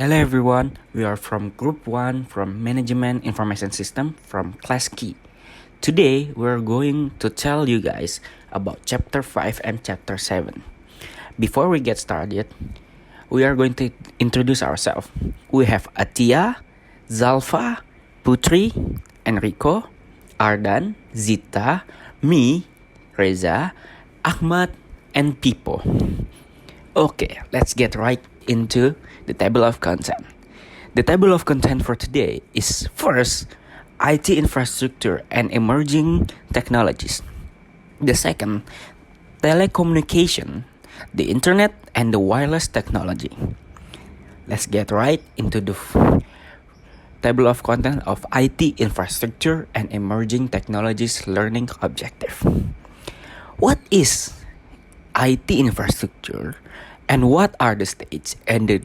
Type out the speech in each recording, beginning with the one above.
Hello everyone, we are from Group 1 from Management Information System from Class Q. Today we're going to tell you guys about Chapter 5 and Chapter 7. Before we get started, we are going to introduce ourselves. We have Atia, Zalfaa, Putri, Enrico, Ardhan, Zita, me, Reza, Ahmad, and Pipo. Okay, let's get right into the table of content. The table of content for today is first, IT infrastructure and emerging technologies. The second, telecommunication, the internet and the wireless technology. Let's get right into the table of content of IT infrastructure and emerging technologies learning objective. What is IT infrastructure and what are the stages and the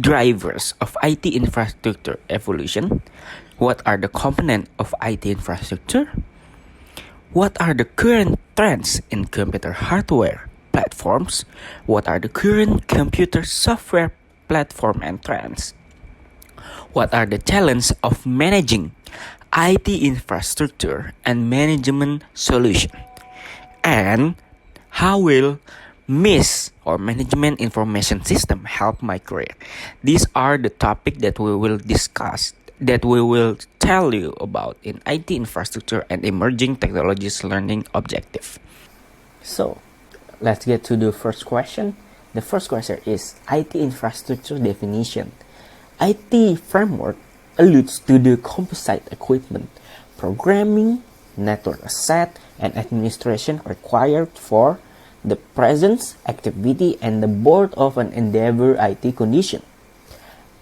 drivers of IT infrastructure evolution? What are the components of IT infrastructure? What are the current trends in computer hardware platforms? What are the current computer software platform and trends? What are the challenges of managing IT infrastructure and management solution? And how will MIS or Management Information System help my career? These are the topics that we will discuss, that we will tell you about in IT infrastructure and emerging technologies learning objective. So, let's get to the first question. The first question is IT infrastructure definition. IT framework alludes to the composite equipment, programming, network asset, and administration required for the presence, activity, and the board of an endeavor IT condition.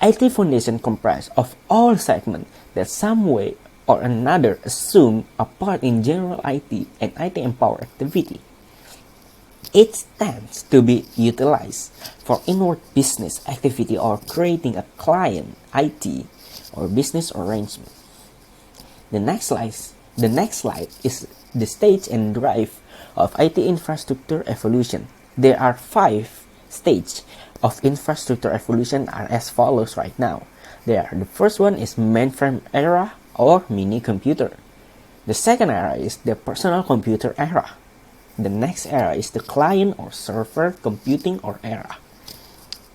IT foundation comprised of all segments that some way or another assume a part in general IT and IT empower activity. It tends to be utilized for inward business activity or creating a client IT or business arrangement. The next slide is the stage and drive of IT infrastructure evolution. There are 5 stages of infrastructure evolution are as follows right now. The first one is mainframe era or mini computer. The second era is the personal computer era. The next era is the client or server computing or era.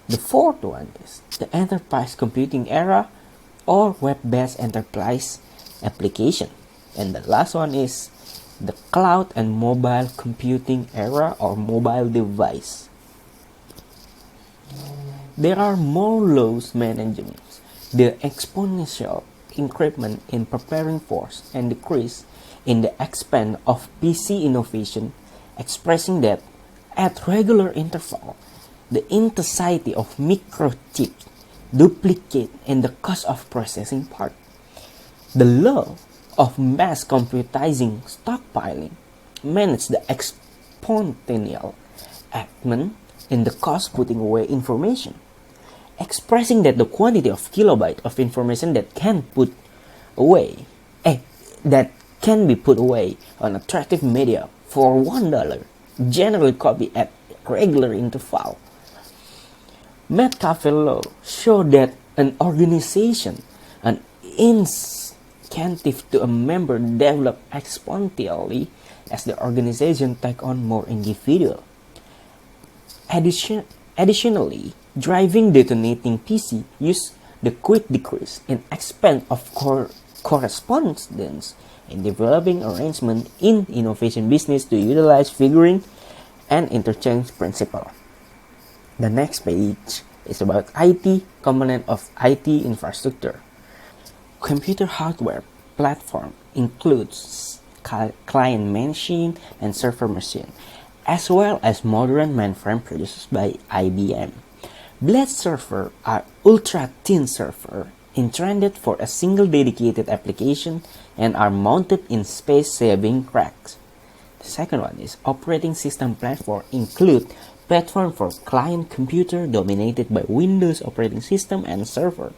The fourth one is the enterprise computing era or web-based enterprise application. And the last one is the cloud and mobile computing era or mobile device. There are more load managements. The exponential increment in preparing force and decrease in the expand of PC innovation, expressing that at regular interval, the intensity of microchips duplicate in the cost of processing part. The law of mass computing stockpiling manage the exponential augment in the cost putting away information, expressing that the quantity of kilobyte of information that can be put away on attractive media for $1 generally copy at regular interval. Metcalfe law show that an organization, an incentive to a member develop exponentially as the organization take on more individual. Additionally, driving detonating PC use the quick decrease in expense of correspondence in developing arrangement in innovation business to utilize figuring and interchange principle. The next page is about IT component of IT infrastructure. Computer hardware platform includes client machine and server machine, as well as modern mainframe produced by IBM. Blade server are ultra-thin server intended for a single dedicated application and are mounted in space-saving racks. The second one is operating system platform include platform for client computer dominated by Windows operating system and server.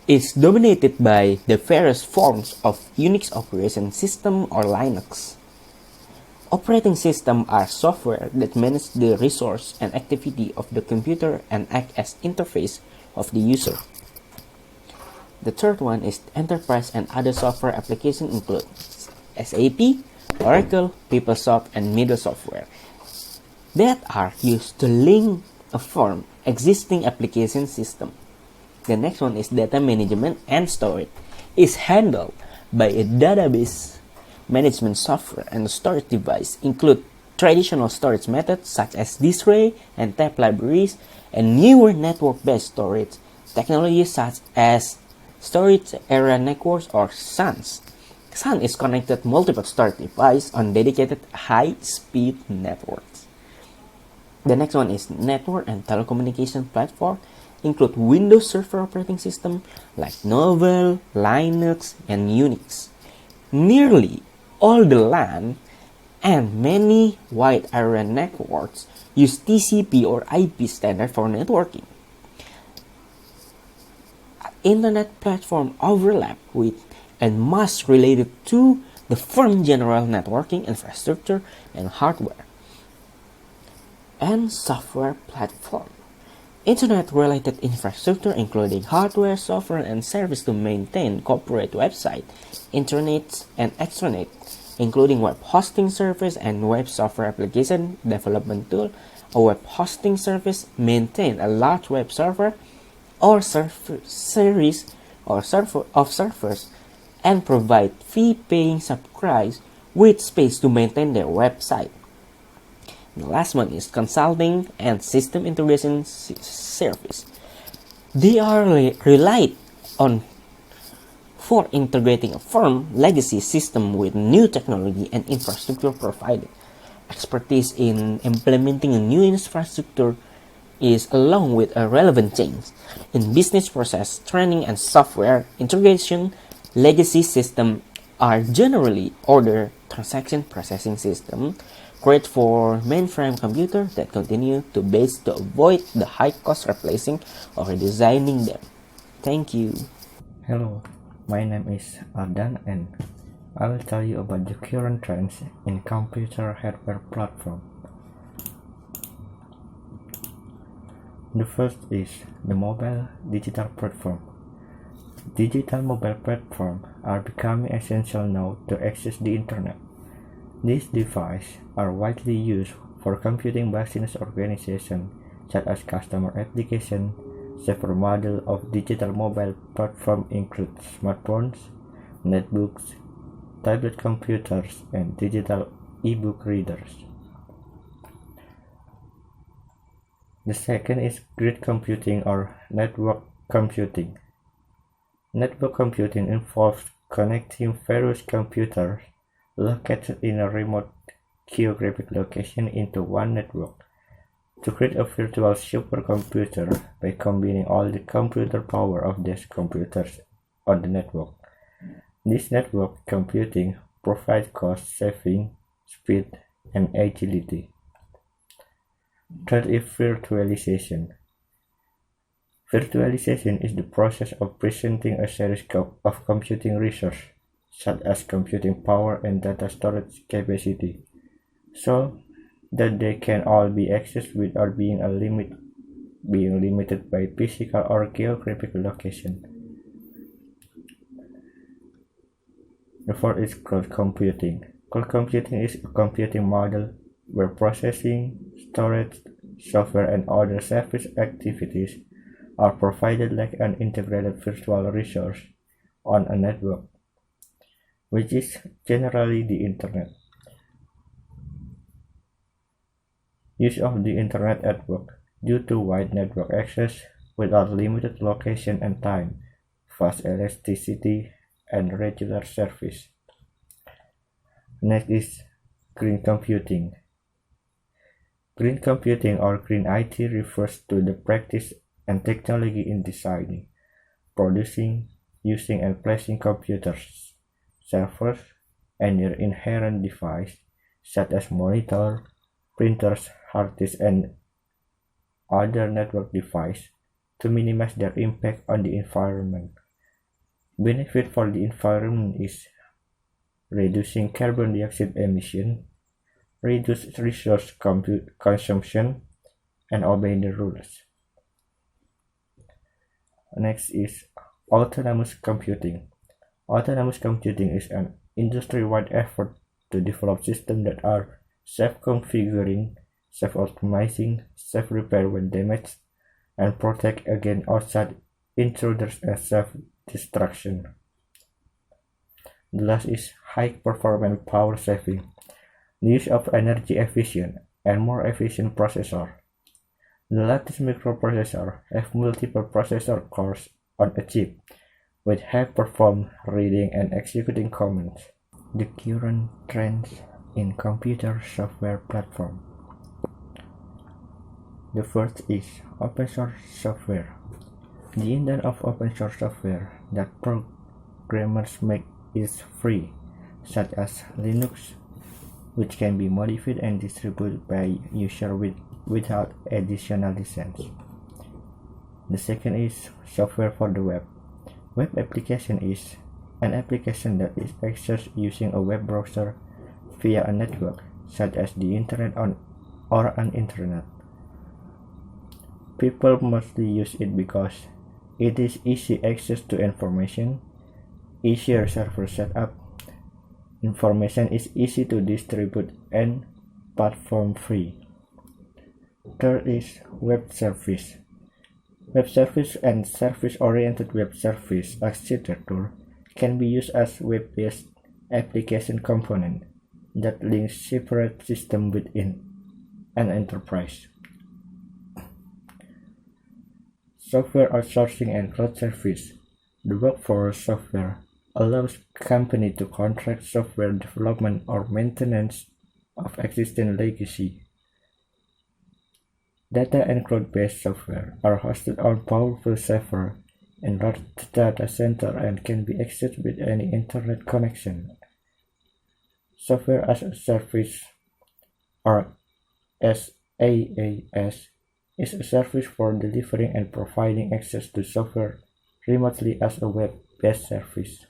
It's dominated by the various forms of Unix operating system or Linux. Operating systems are software that manage the resource and activity of the computer and act as interface of the user. The third one is enterprise and other software applications include SAP, Oracle, PeopleSoft, and middle software that are used to link a firm existing application system. The next one is data management and storage. Is handled by a database management software, and storage device include traditional storage methods such as disk array and tape libraries, and newer network-based storage technologies such as storage area networks or SANs. SAN is connected multiple storage devices on dedicated high-speed networks. The next one is network and telecommunication platform, include Windows Server operating system like Novell, Linux, and Unix. Nearly all the LAN and many wide area networks use TCP or IP standard for networking. Internet platform overlap with and must related to the firm general networking infrastructure and hardware and software platform. Internet-related infrastructure including hardware, software, and service to maintain corporate website, intranet, and extranet, including web hosting service and web software application development tool. A web hosting service maintain a large web server or series of servers and provide fee-paying subscribers with space to maintain their website. The last one is consulting and system integration service. They are relied on for integrating a firm legacy system with new technology and infrastructure provided. Expertise in implementing a new infrastructure is along with a relevant change in business process, training, and software integration. Legacy systems are generally order transaction processing system great for mainframe computers that continue to base to avoid the high cost replacing or redesigning them. Thank you. Hello, my name is Ardhan and I will tell you about the current trends in computer hardware platform. The first is the mobile digital platform. Digital mobile platforms are becoming essential now to access the internet. These devices are widely used for computing business organizations such as customer application. Several models of digital mobile platform include smartphones, netbooks, tablet computers, and digital e-book readers. The second is grid computing or network computing. Network computing involves connecting various computers located in a remote geographic location into one network to create a virtual supercomputer by combining all the computer power of these computers on the network. This network computing provides cost saving, speed, and agility. Third is virtualization. Virtualization is the process of presenting a series of computing resources, such as computing power and data storage capacity, so that they can all be accessed without being limited by physical or geographic location. The fourth is cloud computing. Cloud computing is a computing model where processing, storage, software, and other service activities are provided like an integrated virtual resource on a network, which is generally the internet. Use of the internet at work due to wide network access without limited location and time, fast electricity, and regular service. Next is green computing. Green computing or green IT refers to the practice and technology in designing, producing, using, and placing computers, servers, and their inherent devices such as monitor, printers, hard disks, and other network devices to minimize their impact on the environment. Benefit for the environment is reducing carbon dioxide emission, reduce resource consumption, and obey the rules. Next is autonomous computing. Autonomous computing is an industry-wide effort to develop systems that are self-configuring, self-optimizing, self-repair when damaged, and protect against outside intruders and self-destruction. The last is high-performance power saving. The use of energy-efficient and more efficient processor. The latest microprocessor have multiple processor cores on a chip, with high-performance reading and executing commands. The current trends in computer software platform. The first is open source software. The intent of open source software that programmers make is free, such as Linux, which can be modified and distributed by users without additional license. The second is software for the web. Web application is an application that is accessed using a web browser via a network, such as the internet or an internet. People mostly use it because it is easy access to information, easier server setup, information is easy to distribute, and platform free. Third is web service. Web service and service-oriented web service architecture can be used as web-based application component that links separate systems within an enterprise. Software outsourcing and cloud service. The workforce software allows companies to contract software development or maintenance of existing legacy. Data and cloud-based software are hosted on powerful server in large data center and can be accessed with any internet connection. Software as a service, or SaaS, is a service for delivering and providing access to software remotely as a web-based service.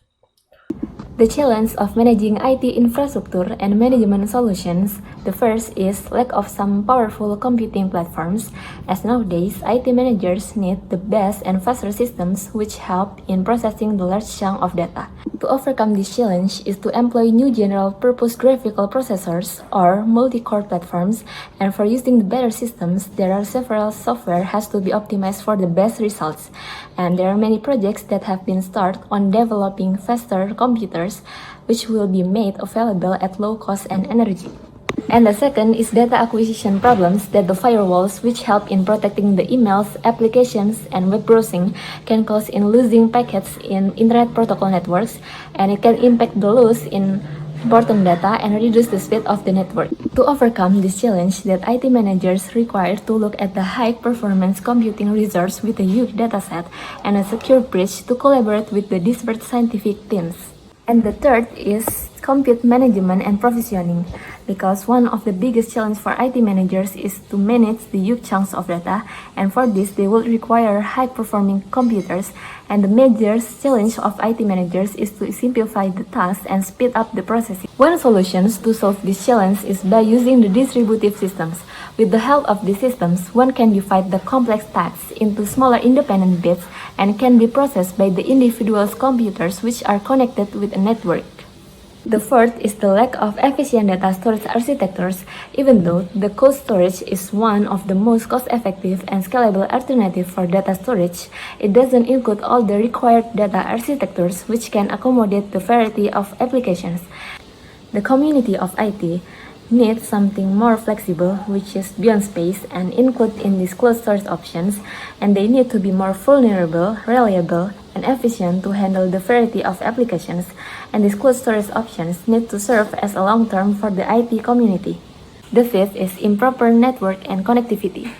The challenge of managing IT infrastructure and management solutions. The first is lack of some powerful computing platforms, as nowadays IT managers need the best and faster systems which help in processing the large chunk of data. To overcome this challenge is to employ new general-purpose graphical processors or multi-core platforms, and for using the better systems, there are several software has to be optimized for the best results, and there are many projects that have been started on developing faster computers which will be made available at low cost and energy. And the second is data acquisition problems that the firewalls, which help in protecting the emails, applications, and web browsing, can cause in losing packets in internet protocol networks, and it can impact the loss in important data and reduce the speed of the network. To overcome this challenge, that IT managers require to look at the high-performance computing resource with a huge dataset and a secure bridge to collaborate with the disparate scientific teams. And the third is compute management and provisioning, because one of the biggest challenges for IT managers is to manage the huge chunks of data, and for this they will require high-performing computers, and the major challenge of IT managers is to simplify the tasks and speed up the processing. One solution to solve this challenge is by using the distributive systems. With the help of these systems, one can divide the complex tasks into smaller independent bits and can be processed by the individual computers which are connected with a network. The fourth is the lack of efficient data storage architectures. Even though the cold storage is one of the most cost-effective and scalable alternatives for data storage, it doesn't include all the required data architectures which can accommodate the variety of applications. The community of IT needs something more flexible, which is beyond space and include in these cloud storage options, and they need to be more vulnerable, reliable, and efficient to handle the variety of applications, and these cloud storage options need to serve as a long-term for the IT community. The fifth is improper network and connectivity.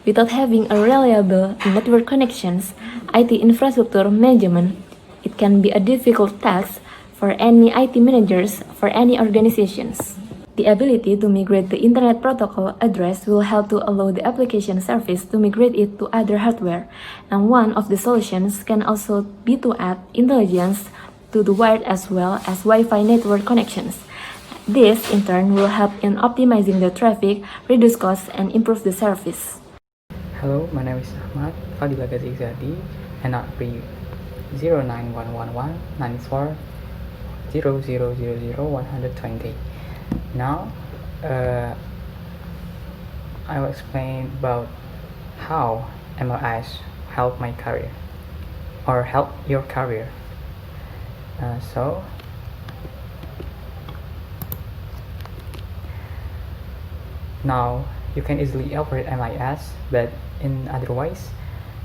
Without having a reliable network connections, IT infrastructure management, it can be a difficult task for any IT managers for any organizations. The ability to migrate the Internet Protocol address will help to allow the application service to migrate it to other hardware, and one of the solutions can also be to add intelligence to the wired as well as Wi-Fi network connections. This, in turn, will help in optimizing the traffic, reduce costs, and improve the service. Hello, my name is Ahmad Fadhilah, and not be 09119400000120. Now I will explain about how MLIs help my career or help your career. So now you can easily operate MIS, but in other ways,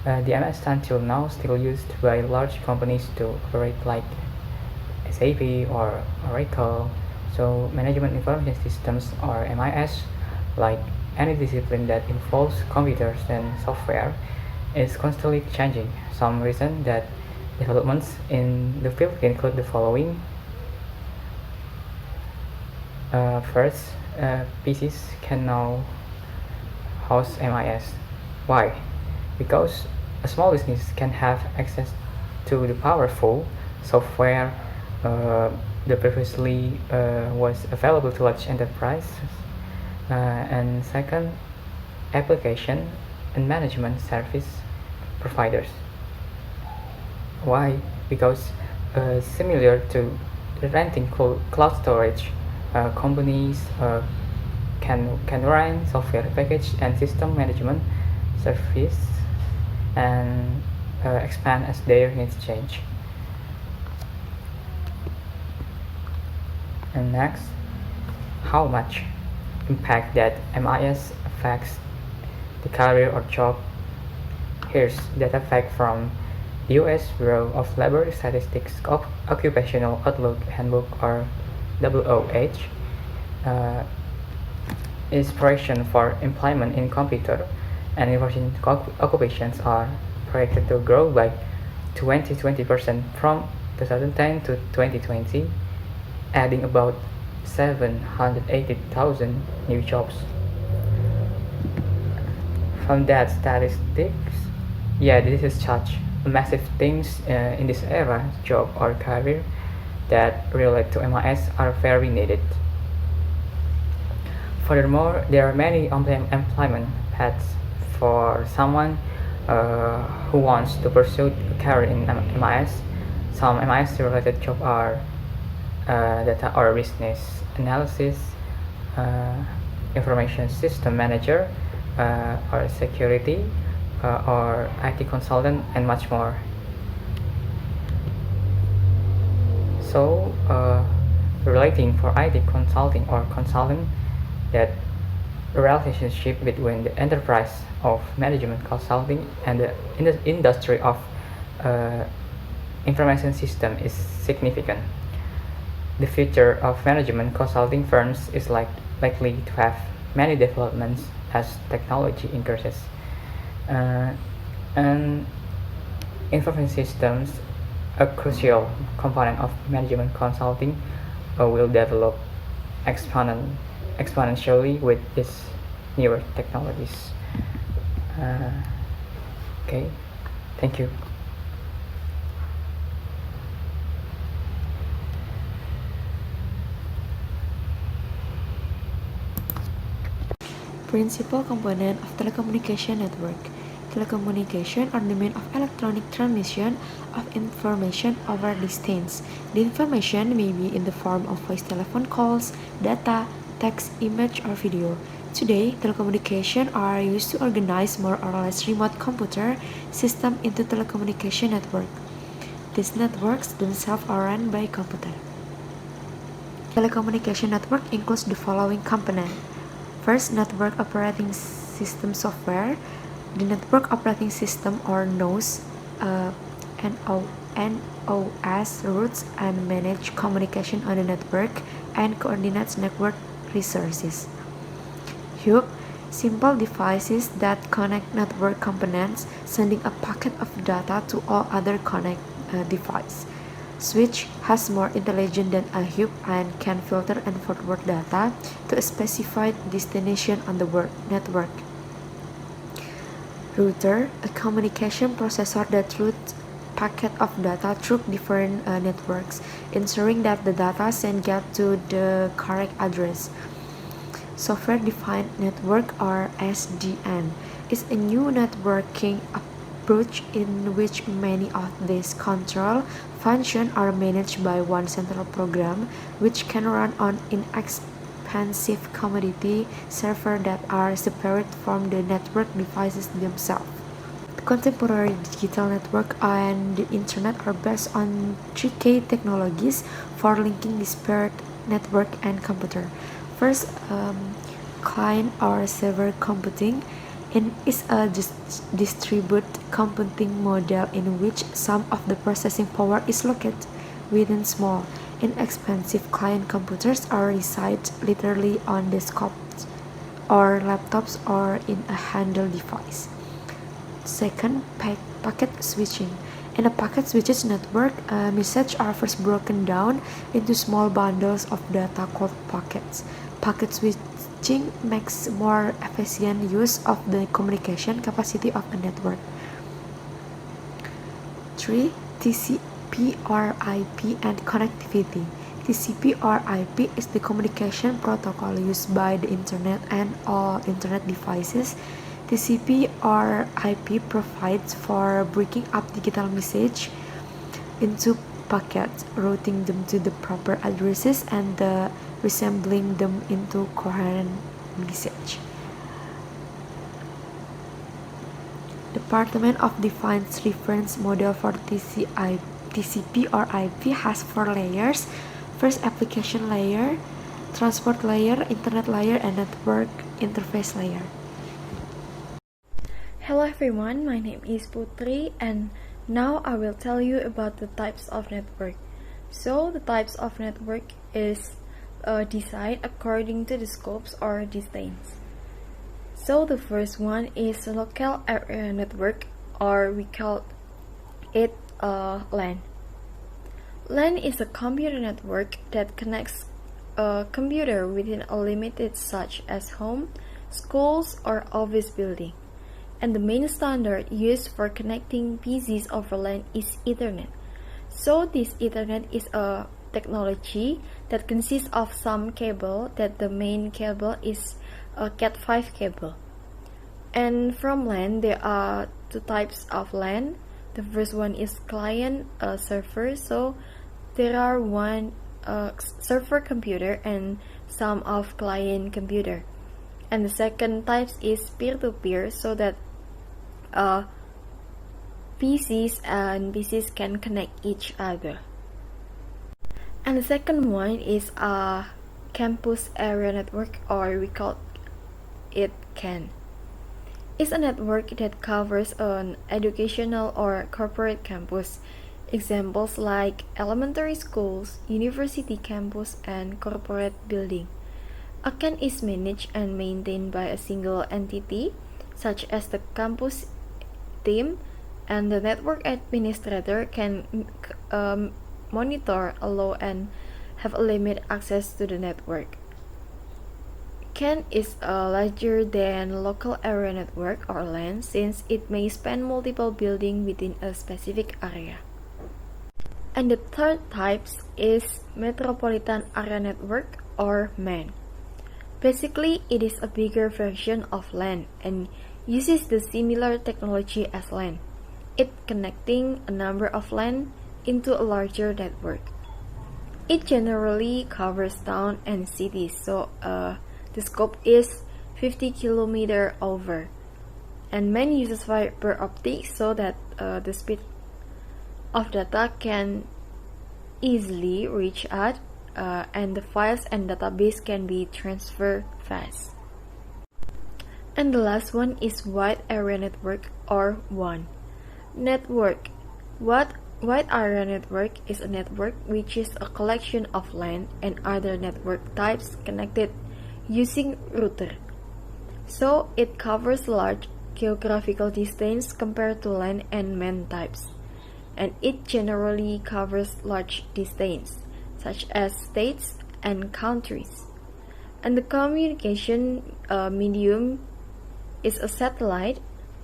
the MIS until now still used by large companies to operate like SAP or Oracle. So management information systems or MIS, like any discipline that involves computers and software, is constantly changing. Some reason that developments in the field include the following. First, PCs can now host MIS. Why? Because a small business can have access to the powerful software that previously was available to large enterprises. And second, application and management service providers. Why? Because similar to renting cloud storage, companies can run software package and system management service and expand as their needs change. And next, how much impact that MIS affects the career or job. Here's data fact from US Bureau of Labor Statistics Occupational Outlook Handbook, or WOH. Inspiration for employment in computer and information occupations are projected to grow by 20% from 2010 to 2020, adding about 780,000 new jobs. From that statistics, this is such massive things in this era. Job or career that relate to MIS are very needed. Furthermore, there are many employment paths for someone who wants to pursue a career in MIS. Some MIS related jobs are data or business analysis, information system manager, or security, or IT consultant, and much more. So, relating for IT consulting or consulting, that the relationship between the enterprise of management consulting and the industry of information system is significant. The future of management consulting firms is likely to have many developments as technology increases. And information systems, a crucial component of management consulting, will develop exponentially with these newer technologies. Okay, thank you. Principal component of telecommunication network. Telecommunication are the means of electronic transmission of information over distance. The information may be in the form of voice telephone calls, data, text, image, or video. Today, telecommunication are used to organize more or less remote computer system into telecommunication network. These networks themselves are run by computer. Telecommunication network includes the following component. First, network operating system software. The network operating system or NOS, NOS routes and manage communication on the network and coordinates network resources. Hub, simple devices that connect network components, sending a packet of data to all other connect devices. Switch has more intelligence than a hub and can filter and forward data to a specified destination on the network. Router, a communication processor that routes packet of data through different networks, ensuring that the data sent get to the correct address. Software-defined network, or SDN, is a new networking approach in which many of these control functions are managed by one central program, which can run on inexpensive commodity servers that are separate from the network devices themselves. The contemporary digital network and the internet are based on three key technologies for linking disparate network and computer. First, client or server computing is a distributed computing model in which some of the processing power is located within small, inexpensive client computers or reside literally on desktops or laptops or in a handheld device. Second, packet switching. In a packet switches network, messages are first broken down into small bundles of data called packets. Packet switching makes more efficient use of the communication capacity of a network. 3. TCP or IP and connectivity. TCP or IP is the communication protocol used by the internet and all internet devices. TCP or IP provides for breaking up digital message into packets, routing them to the proper addresses, and resembling them into coherent message. Department of Defense reference model for TCP or IP has 4 layers. First, application layer, transport layer, internet layer, and network interface layer. Hello everyone, my name is Putri and now I will tell you about the types of network. So the types of network is designed according to the scopes or distance. So the first one is local area network, or we call it LAN. LAN is a computer network that connects a computer within a limited such as home, schools or office building. And the main standard used for connecting PCs over LAN is Ethernet. So this Ethernet is a technology that consists of some cable that the main cable is a Cat5 cable. And from LAN there are 2 types of LAN. The first one is client server. So there are one server computer and some of client computer. And the second type is peer-to-peer, so that PCs and PCs can connect each other. And the second one is a campus area network, or we call it CAN. It's a network that covers an educational or corporate campus. Examples like elementary schools, university campus, and corporate building. A CAN is managed and maintained by a single entity, such as the campus team, and the network administrator can monitor, allow, and have a limited access to the network. CAN is larger than local area network or LAN, since it may span multiple buildings within a specific area. And the third type is Metropolitan Area Network or MAN. Basically, it is a bigger version of LAN and uses the similar technology as LAN. It connecting a number of LAN into a larger network. It generally covers town and cities, so the scope is 50 km over. And MAN uses fiber optics so that the speed of data can easily reach out, and the files and database can be transferred fast. And the last one is Wide Area Network or WAN. Network. Wide Area Network is a network which is a collection of LAN and other network types connected using router. So it covers large geographical distance compared to LAN and MAN types. And it generally covers large distance, such as states and countries. And the communication medium is a satellite,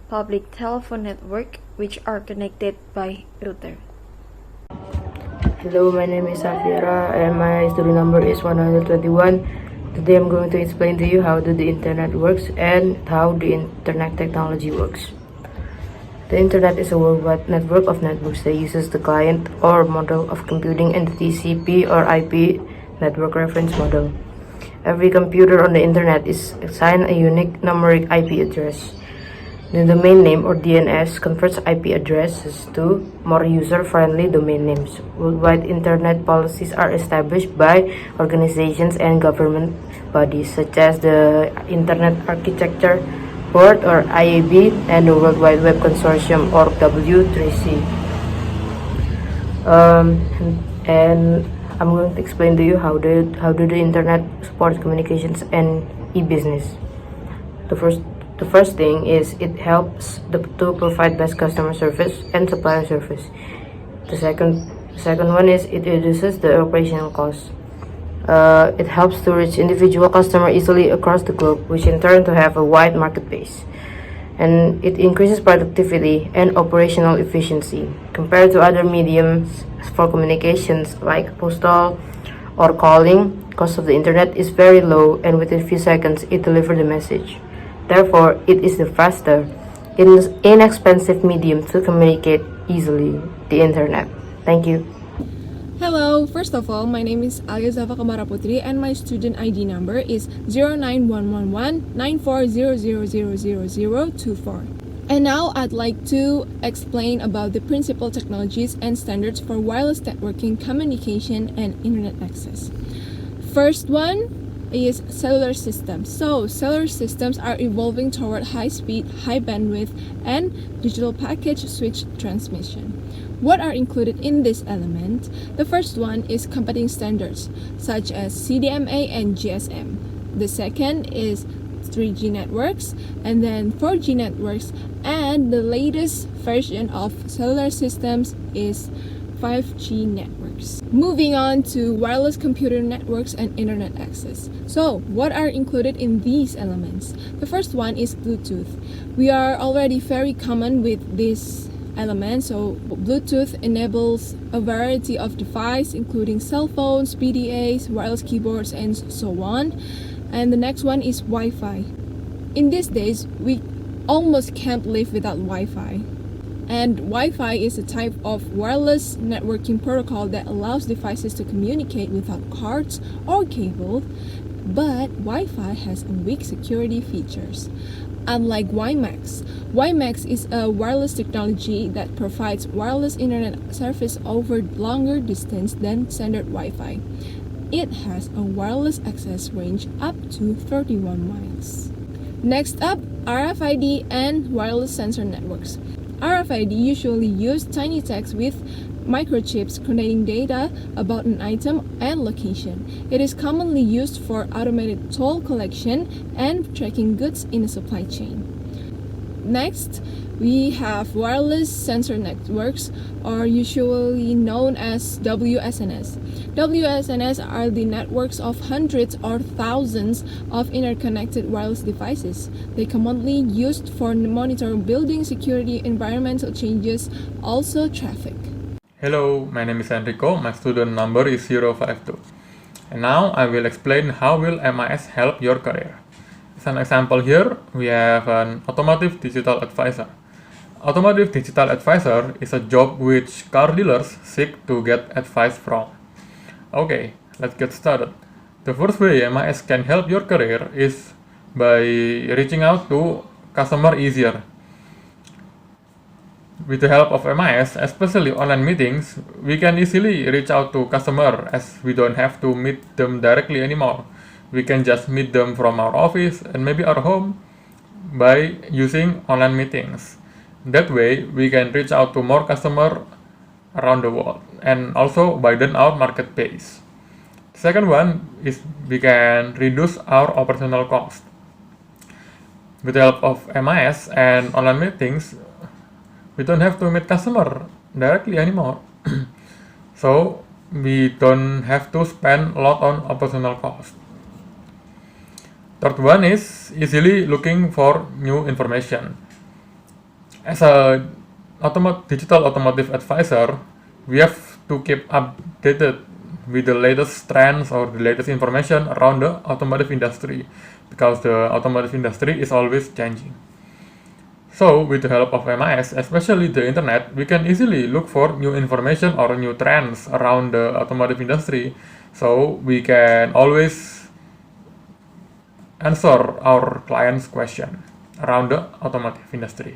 public telephone network, which are connected by router. Hello, my name is Saviera and my student number is 121. Today I'm going to explain to you how the internet works and how the internet technology works. The Internet is a worldwide network of networks that uses the client or model of computing in the TCP or IP network reference model. Every computer on the Internet is assigned a unique numeric IP address. The domain name or DNS converts IP addresses to more user-friendly domain names. Worldwide Internet policies are established by organizations and government bodies such as the Internet Architecture Board or IAB and the World Wide Web Consortium or W3C. And I'm going to explain to you how do the Internet support communications and e-business. The first thing is it helps to provide best customer service and supplier service. The second one is it reduces the operational costs. It helps to reach individual customer easily across the globe, which in turn to have a wide market base. And it increases productivity and operational efficiency. Compared to other mediums for communications like postal or calling, cost of the Internet is very low, and within a few seconds it delivers the message. Therefore, it is the faster, inexpensive medium to communicate easily, the Internet. Thank you. Hello, first of all, my name is Alya Zalfaa Putri and my student ID number is 0911194000024. And now I'd like to explain about the principal technologies and standards for wireless networking, communication, and internet access. First one is cellular systems. So cellular systems are evolving toward high speed, high bandwidth, and digital package switch transmission. What are included in this element? The first one is competing standards such as CDMA and GSM. The second is 3G networks, and then 4G networks, and the latest version of cellular systems is 5G networks. Moving on to wireless computer networks and internet access. So, what are included in these elements? The first one is Bluetooth. We are already very common with this element. So, Bluetooth enables a variety of devices, including cell phones, PDAs, wireless keyboards, and so on. And the next one is Wi-Fi. In these days, we almost can't live without Wi-Fi. And Wi-Fi is a type of wireless networking protocol that allows devices to communicate without cards or cable, but Wi-Fi has weak security features. Unlike WiMAX, WiMAX is a wireless technology that provides wireless internet service over longer distance than standard Wi-Fi. It has a wireless access range up to 31 miles. Next up, RFID and wireless sensor networks. RFID usually use tiny tags with microchips containing data about an item and location. It is commonly used for automated toll collection and tracking goods in a supply chain. Next, we have wireless sensor networks, or usually known as WSNS. WSNS are the networks of hundreds or thousands of interconnected wireless devices. They commonly used for monitoring building security, environmental changes, also traffic. Hello, my name is Enrico. My student number is 052. And now I will explain how will MIS help your career. As an example here, we have an automotive digital advisor. Automotive digital advisor is a job which car dealers seek to get advice from. Okay, let's get started. The first way MIS can help your career is by reaching out to customer easier. With the help of MIS, especially online meetings, we can easily reach out to customer as we don't have to meet them directly anymore. We can just meet them from our office and maybe our home by using online meetings. That way, we can reach out to more customers around the world and also widen our market base. The second one is we can reduce our operational cost. With the help of MIS and online meetings, we don't have to meet customer directly anymore. So we don't have to spend a lot on operational cost. Third one is easily looking for new information. As a digital automotive advisor, we have to keep updated with the latest trends or the latest information around the automotive industry, because the automotive industry is always changing. So, with the help of MIS, especially the internet, we can easily look for new information or new trends around the automotive industry. So, we can always answer our client's question around the automotive industry.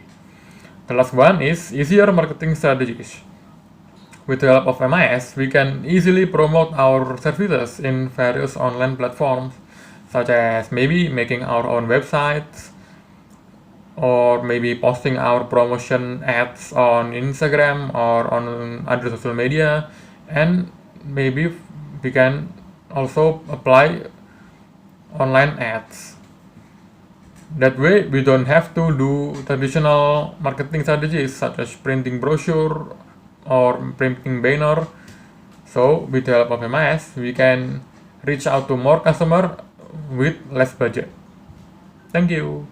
The last one is easier marketing strategies. With the help of MIS, we can easily promote our services in various online platforms, such as maybe making our own websites, or maybe posting our promotion ads on Instagram or on other social media, and maybe we can also apply online ads. That way, we don't have to do traditional marketing strategies such as printing brochure or printing banner. So, with the help of MIS, we can reach out to more customers with less budget. Thank you.